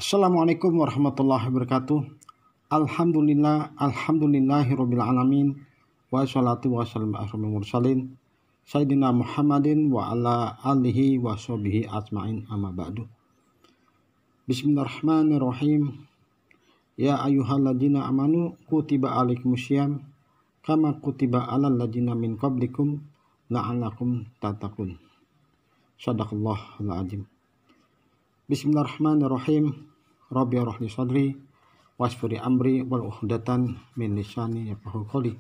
Assalamualaikum warahmatullahi wabarakatuh. Alhamdulillahirabbil alamin. Wassalatu wassalamu ala asyrofil mursalin sayyidina Muhammadin wa ala alihi wa sahbihi ajmain, amma ba'du. Bismillahirrahmanirrahim. Ya ayyuhalladzina amanu kutiba alaikumusiyam kama kutiba alal ladzina min qablikum la'allakum tattaqun. Shadaqallahul azim. Bismillahirrahmanirrahim. Rabbi rahli sadri wasfuri amri wal uhdatan min lisani yafqahu qawli.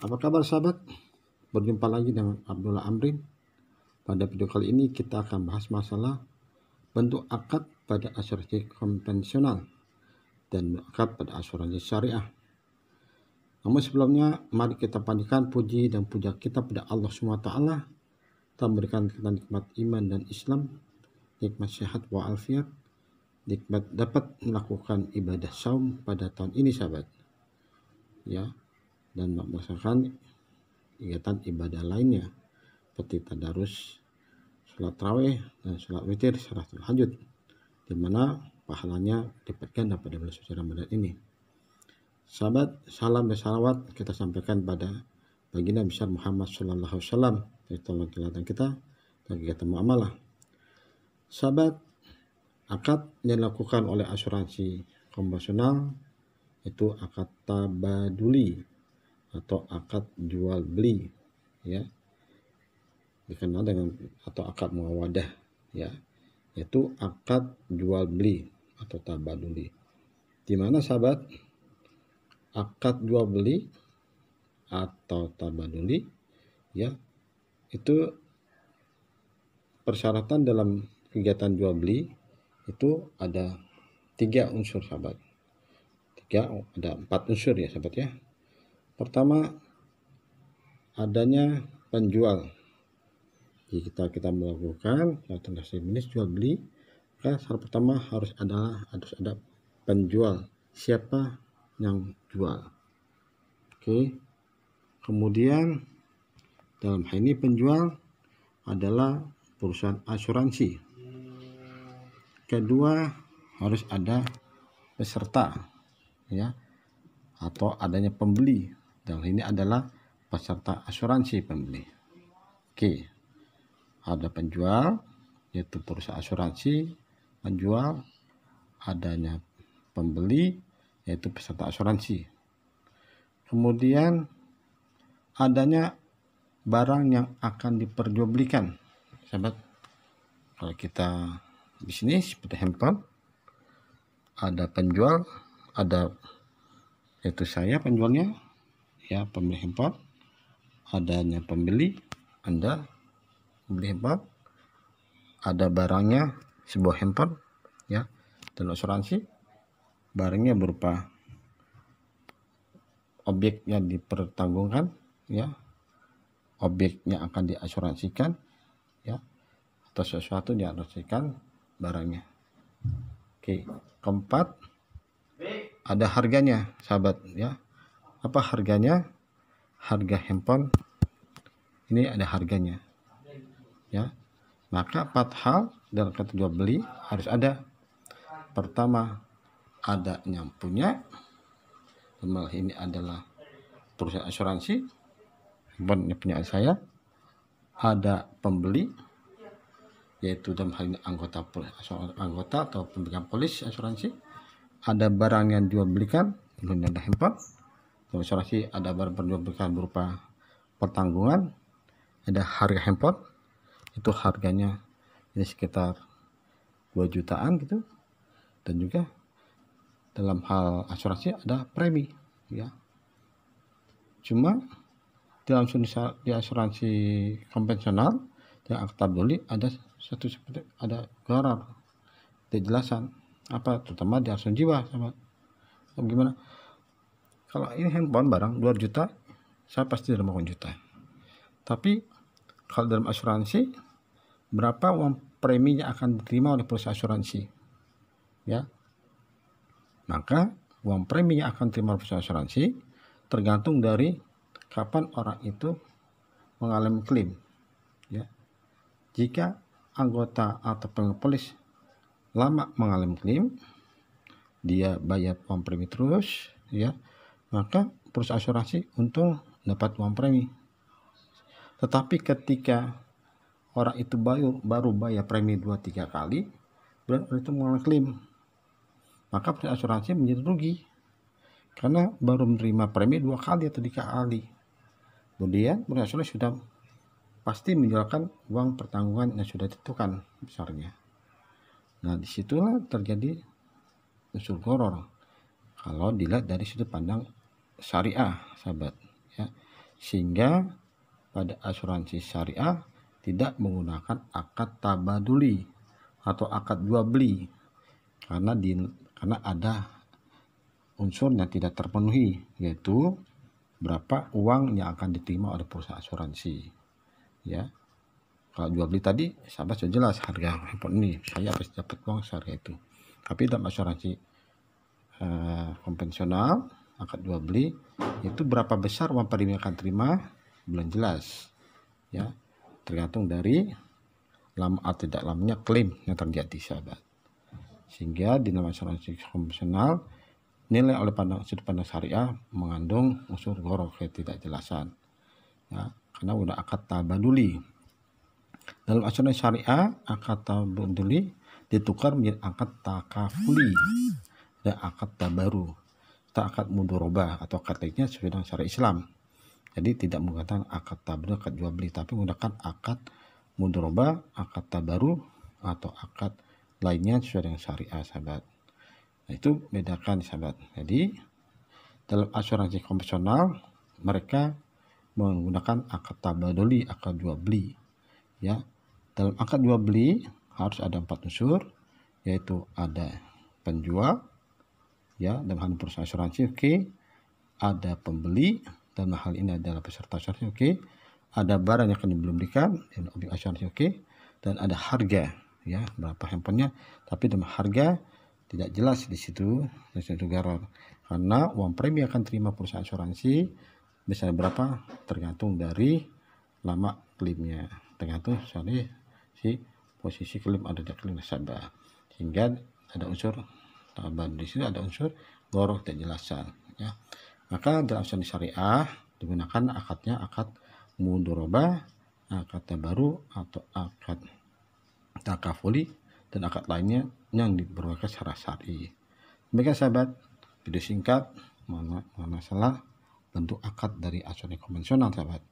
Apa kabar sahabat? Berjumpa lagi dengan Abdullah Amrin. Pada video kali ini kita akan bahas masalah bentuk akad pada asuransi konvensional dan akad pada asuransi syariah. Namun sebelumnya mari kita panjatkan puji dan puja kita pada Allah SWT telah memberikan kita nikmat iman dan Islam, nikmat sehat wa alfiat, nikmat dapat melakukan ibadah saum pada tahun ini sahabat, ya, dan melaksanakan kegiatan ibadah lainnya seperti tadarus, sholat tarawih dan sholat witir serta tahajud, di mana pahalanya lipat ganda pada bulan suci Ramadan ini. Sahabat, salam dan salawat kita sampaikan pada baginda besar Muhammad sallallahu alaihi wasallam, tolong kelihatan kita dan kegiatan muamalah. Sahabat, akad yang dilakukan oleh asuransi konvensional itu akad tabaduli atau akad jual beli, ya, dikenal dengan atau akad muawadah, ya, yaitu akad jual beli atau tabaduli. Di mana sahabat, akad jual beli atau tabaduli, ya, itu persyaratan dalam kegiatan jual beli itu ada 3 unsur sahabat. Ada 4 unsur ya sahabat ya. Pertama, adanya penjual. Jadi kita melakukan transaksi bisnis jual beli, maka syarat pertama harus ada penjual. Siapa yang jual? Oke. Kemudian dalam hal ini penjual adalah perusahaan asuransi. Kedua, harus ada peserta, ya, atau adanya pembeli. Dalam hal ini adalah peserta asuransi pembeli. Oke. Ada penjual yaitu perusahaan asuransi, penjual, adanya pembeli yaitu peserta asuransi. Kemudian adanya barang yang akan diperjualbelikan. Sahabat, kalau kita bisnis seperti handphone, ada penjual, ada yaitu saya penjualnya, ya, pembeli handphone, adanya pembeli, Anda membeli handphone, ada barangnya sebuah handphone, ya, dan asuransi barangnya berupa objek yang dipertanggungan, ya, objeknya akan diasuransikan, ya, atau sesuatu diasuransikan barangnya. Oke. Keempat, ada harganya sahabat, ya. Apa harganya? Harga handphone ini ada harganya, ya. Maka 4 hal dalam kata jual beli harus ada. Pertama, ada yang punya, ini adalah perusahaan asuransi, handphone punya saya. Ada pembeli, yaitu dalam hal ini anggota atau pemegang polis asuransi. Ada barang yang jual belikan, ada handphone. Dalam asuransi ada barang jual belikan berupa pertanggungan. Ada harga handphone, itu harganya ini sekitar 2 jutaan gitu. Dan juga dalam hal asuransi ada premi, ya. Cuma dalam di asuransi konvensional yang akad tabaduli ada satu seperti ada gharar, kejelasan apa, terutama di asuransi jiwa sama. Gimana? Kalau ini handphone barang 2 juta, saya pasti dalam 1 juta. Tapi kalau dalam asuransi, berapa uang premi yang akan diterima oleh perusahaan asuransi, ya. Maka uang premi yang akan diterima oleh perusahaan asuransi tergantung dari kapan orang itu mengalami klaim, ya. Jika anggota atau pengepolis lama mengalami klaim, dia bayar uang premi terus, ya, maka perusahaan asuransi untung dapat uang premi. Tetapi ketika orang itu baru bayar premi 2-3 kali, dan orang itu mengalami klaim, maka perusahaan asuransi menjadi rugi karena baru menerima premi 2 kali atau 3 kali. Kemudian perusahaan asuransi sudah pasti menjualkan uang pertanggungan yang sudah ditentukan besarnya. Nah, disitulah terjadi unsur gharar kalau dilihat dari sudut pandang syariah, sahabat, ya. Sehingga pada asuransi syariah tidak menggunakan akad tabaduli atau akad jual beli karena ada unsur yang tidak terpenuhi, yaitu berapa uang yang akan diterima oleh perusahaan asuransi, ya. Kalau jual beli tadi sahabat sudah jelas harga handphone ini saya harus dapat uang seharga itu. Tapi dalam asuransi konvensional akad jual beli itu berapa besar uang premi yang akan terima belum jelas, ya, tergantung dari lama atau tidak lamanya klaim yang terjadi, sahabat. Sehingga di dalam asuransi konvensional nilai oleh sudut pandang syariah mengandung unsur gharar, ketidakjelasan, ya, karena udah akad tabaduli. Dalam asuransi syariah akad tabaduli ditukar menjadi akad takafuli dan akad tabaru atau akad mudharabah atau akad lainnya sesuai dengan syariat Islam. Jadi tidak menggunakan akad tabaduli, akad jual beli, tapi menggunakan akad mudharabah, akad tabaru atau akad lainnya sesuai dengan syariah, sahabat. Nah, itu bedakan, sahabat. Jadi dalam asuransi konvensional mereka menggunakan akad tabaduli, akad jual beli, ya. Dalam akad jual beli harus ada 4 unsur, yaitu ada penjual, ya, dalam hal perusahaan asuransi, oke. Ada pembeli, dalam hal ini adalah peserta asuransi, oke. Ada barang yang akan dibelikan, objek asuransi, oke. Dan ada harga, ya, berapa handphonenya, tapi dalam harga tidak jelas di situ gharar karena uang premi akan terima perusahaan asuransi misalnya berapa tergantung dari lama klaimnya, tergantung dari si posisi klaim ada di klaim nasabah, sehingga ada unsur tambahan di sini, ada unsur gharar ketidakjelasan, ya. Maka dalam asuransi syariah digunakan akadnya akad mudharabah, akad tabaru atau akad takafuli dan akad lainnya yang diperbolehkan secara syar'i. Demikian, sahabat, video singkat masalah bentuk akad dari asuransi konvensional, sahabat.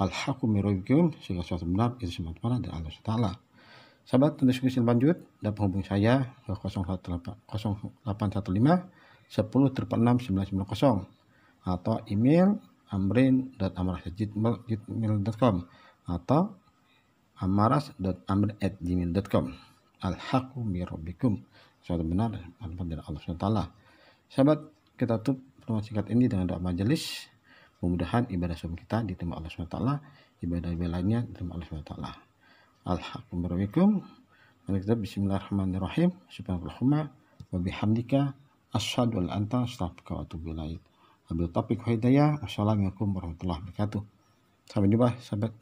Al-haqqu min rabbikum, segala sesuatu benar itu semua dari Allah Taala. Sahabat, untuk diskusi lanjut dapat menghubungi saya ke 0815 10 990 atau email amrin.amras@gmail.com atau amaras.amrin@gmail.com. Al-haqqu min rabbikum, sesuatu benar dari Allah SWT. Sahabat, kita tutup pertemuan singkat ini dengan doa majelis. Mudah-mudahan ibadah subuh kita diterima Allah SWT, ibadah-ibadah lainnya diterima Allah SWT. Al-haqqu min rabbikum. Bismillahirrahmanirrahim. Subhanallahumma wa bihamdika asyhadu an la ilaha illa anta astaghfiruka wa atubu ilaik. Wabillahi taufiq wal hidayah. Wassalamualaikum warahmatullahi wabarakatuh. Sampai jumpa, sahabat.